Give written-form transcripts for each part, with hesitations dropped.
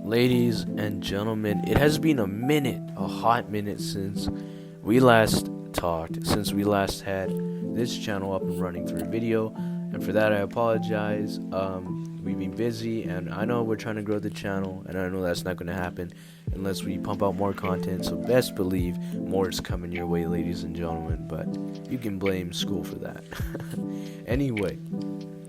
Ladies and gentlemen, it has been a minute, a hot minute since we last talked, since we last had this channel up and running for a video, and for that I apologize. We've been busy, and I know we're trying to grow the channel, and I know that's not going to happen unless we pump out more content, so best believe more is coming your way, ladies and gentlemen, but you can blame school for that. Anyway,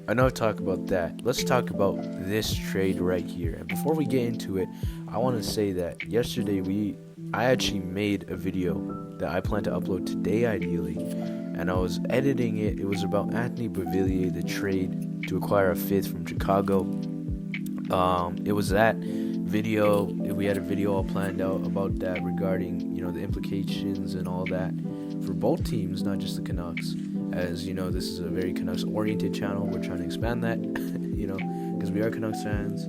enough talk about that. Let's talk about this trade right here. And before we get into it, I want to say that yesterday I actually made a video that I plan to upload today ideally, and I was editing it. It was about Anthony Beauvillier, the trade to acquire a fifth from Chicago. It was that video. We had a video all planned out about that regarding, the implications and all that for both teams, not just the Canucks. As you know, this is a very Canucks-oriented channel. We're trying to expand that, because we are Canucks fans.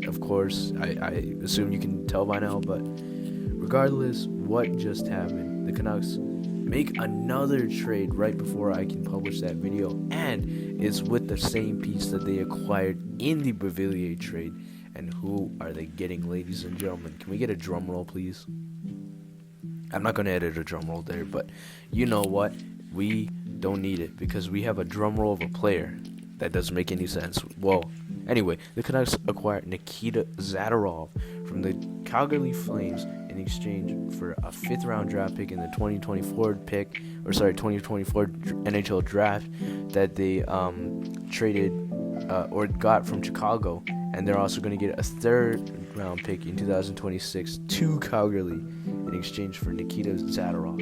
Of course, I assume you can tell by now, but regardless, what just happened, the Canucks make another trade right before I can publish that video, and it's with the same piece that they acquired in the Beauvillier trade. And who are they getting, ladies and gentlemen? Can we get a drum roll, please? I'm not going to edit a drum roll there, but you know what? We don't need it because we have a drum roll of a player that doesn't make any sense. Well, anyway, the Canucks acquired Nikita Zadorov from the Calgary Flames in exchange for a 5th round draft pick in the 2024 NHL draft that they traded or got from Chicago, and they're also going to get a 3rd round pick in 2026 to Calgary in exchange for Nikita Zadorov.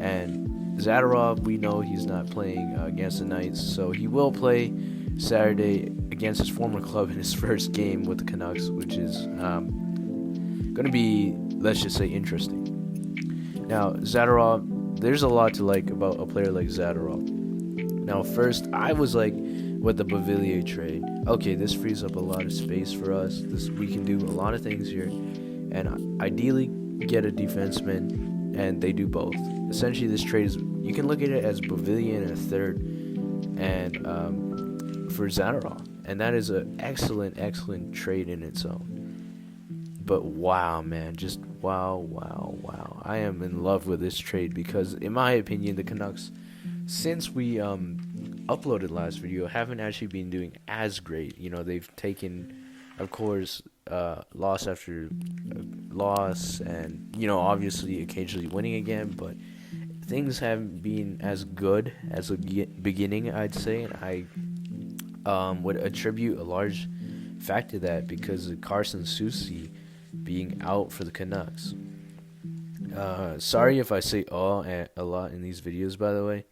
And Zadorov, we know he's not playing against the Knights, so he will play Saturday against his former club in his first game with the Canucks, which is going to be, let's just say, interesting. Now, Zadorov, there's a lot to like about a player like Zadorov. Now, first, I was like, with the Beauvillier trade, okay, this frees up a lot of space for us. We can do a lot of things here, and ideally get a defenseman, and they do both. Essentially, this trade is, you can look at it as Beauvillier and a 3rd, and for Zadorov, and that is an excellent trade in its own. But wow, man, just wow. I am in love with this trade because, in my opinion, the Canucks, since we uploaded last video, haven't actually been doing as great. They've taken, of course, loss after loss, and obviously occasionally winning again, but things haven't been as good as the beginning, I'd say. And I would attribute a large fact to that because of Carson Soucy being out for the Canucks. Sorry if I say a lot in these videos, by the way.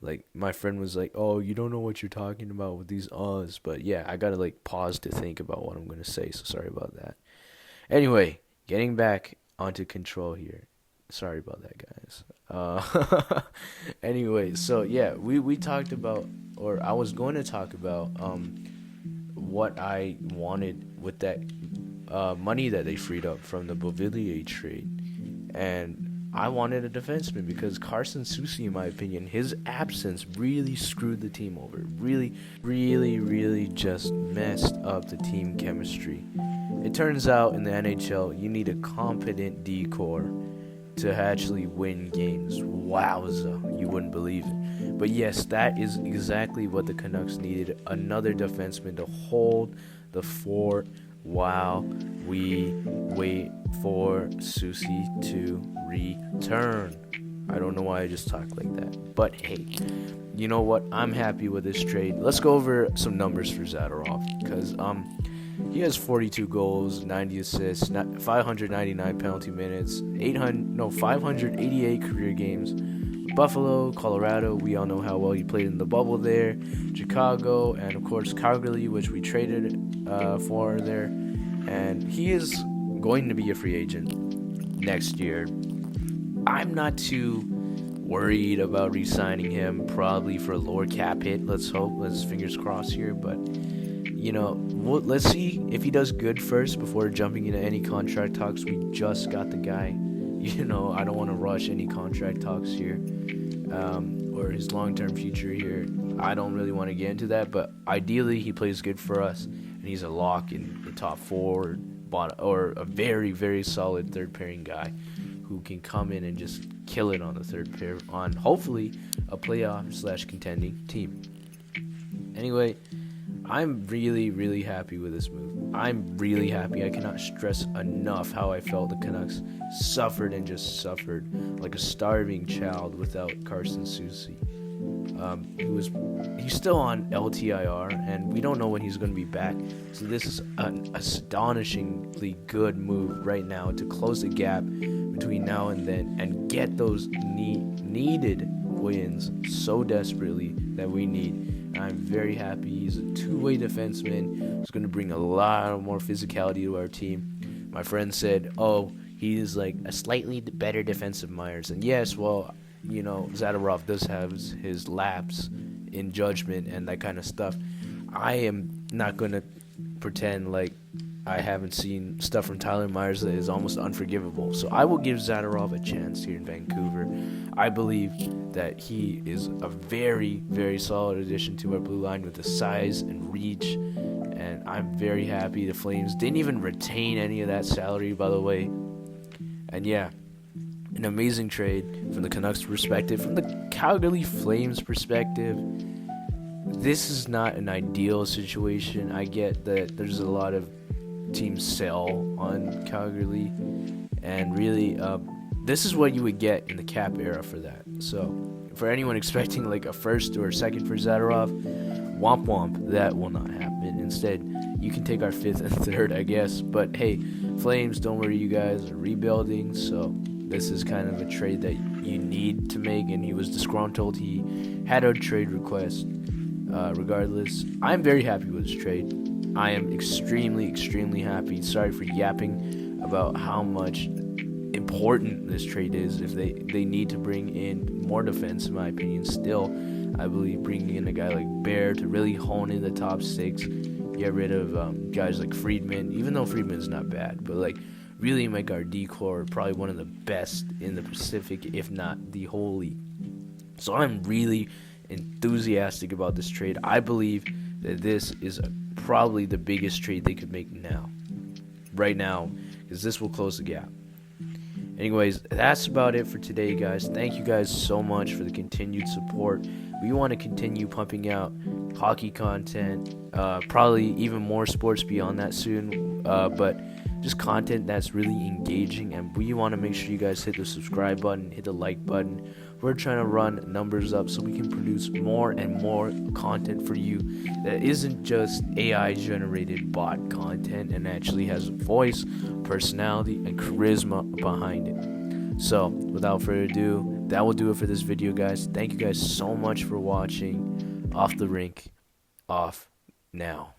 Like, my friend was like, oh, you don't know what you're talking about with these uhs. But yeah, I gotta pause to think about what I'm gonna say, so sorry about that. Anyway, getting back onto control here. Sorry about that, guys. Anyway, so yeah, we talked about, or I was going to talk about what I wanted with that money that they freed up from the Beauvillier trade. And I wanted a defenseman because Carson Soucy, in my opinion, his absence really screwed the team over. Really just messed up the team chemistry. It turns out in the NHL, you need a competent D-core to actually win games. Wowza, you wouldn't believe it. But yes, that is exactly what the Canucks needed. Another defenseman to hold the fort while we wait for Soucy to return. I don't know why I just talk like that, but hey, you know what? I'm happy with this trade. Let's go over some numbers for Zadorov because he has 42 goals, 90 assists, 599 penalty minutes, 588 career games. Buffalo, Colorado, we all know how well he played in the bubble there. Chicago, and of course Calgary, which we traded for there. And he is going to be a free agent next year. I'm not too worried about re-signing him, probably for a lower cap hit. Let's hope. Let's fingers crossed here. But, let's see if he does good first before jumping into any contract talks. We just got the guy. I don't want to rush any contract talks here, or his long-term future here. I don't really want to get into that, but ideally he plays good for us, and he's a lock in the top 4 or a very, very solid third pairing guy who can come in and just kill it on the third pair on hopefully a playoff / contending team. Anyway, I'm really, really happy with this move. I'm really happy. I cannot stress enough how I felt the Canucks suffered and just suffered like a starving child without Carson Soucy. He's still on LTIR, and we don't know when he's going to be back. So this is an astonishingly good move right now to close the gap between now and then and get those needed wins so desperately that we need. I'm very happy. He's a two-way defenseman who's going to bring a lot more physicality to our team. My friend said, oh, he is like a slightly better defensive Myers. And yes, well, you know, Zadorov does have his lapse in judgment and that kind of stuff. I am not going to pretend like I haven't seen stuff from Tyler Myers that is almost unforgivable. So I will give Zadorov a chance here in Vancouver. I believe that he is a very, very solid addition to our blue line with the size and reach. And I'm very happy the Flames didn't even retain any of that salary, by the way. And yeah, an amazing trade from the Canucks perspective. From the Calgary Flames perspective, this is not an ideal situation. I get that there's a lot of teams sell on Calgary, and really this is what you would get in the cap era for that. So for anyone expecting like a first or a second for Zadorov, womp womp, that will not happen. Instead, you can take our fifth and third, I guess. But hey, Flames, don't worry, you guys are rebuilding, so this is kind of a trade that you need to make, and he was disgruntled. He had a trade request. Regardless, I'm very happy with this trade. I am extremely, extremely happy. Sorry for yapping about how much important this trade is. If they need to bring in more defense, in my opinion, still, I believe bringing in a guy like Bear to really hone in the top six, get rid of guys like Friedman, even though Friedman's not bad, but like really make our D-core probably one of the best in the Pacific, if not the whole league. So I'm really enthusiastic about this trade. I believe that this is probably the biggest trade they could make right now, because this will close the gap. Anyways, that's about it for today, guys. Thank you guys so much for the continued support. We want to continue pumping out hockey content, probably even more sports beyond that soon, but just content that's really engaging, and we want to make sure you guys hit the subscribe button, hit the like button. We're trying to run numbers up so we can produce more and more content for you that isn't just AI generated bot content and actually has voice, personality, and charisma behind it. So without further ado, that will do it for this video, guys. Thank you guys so much for watching. Off the rink, off now.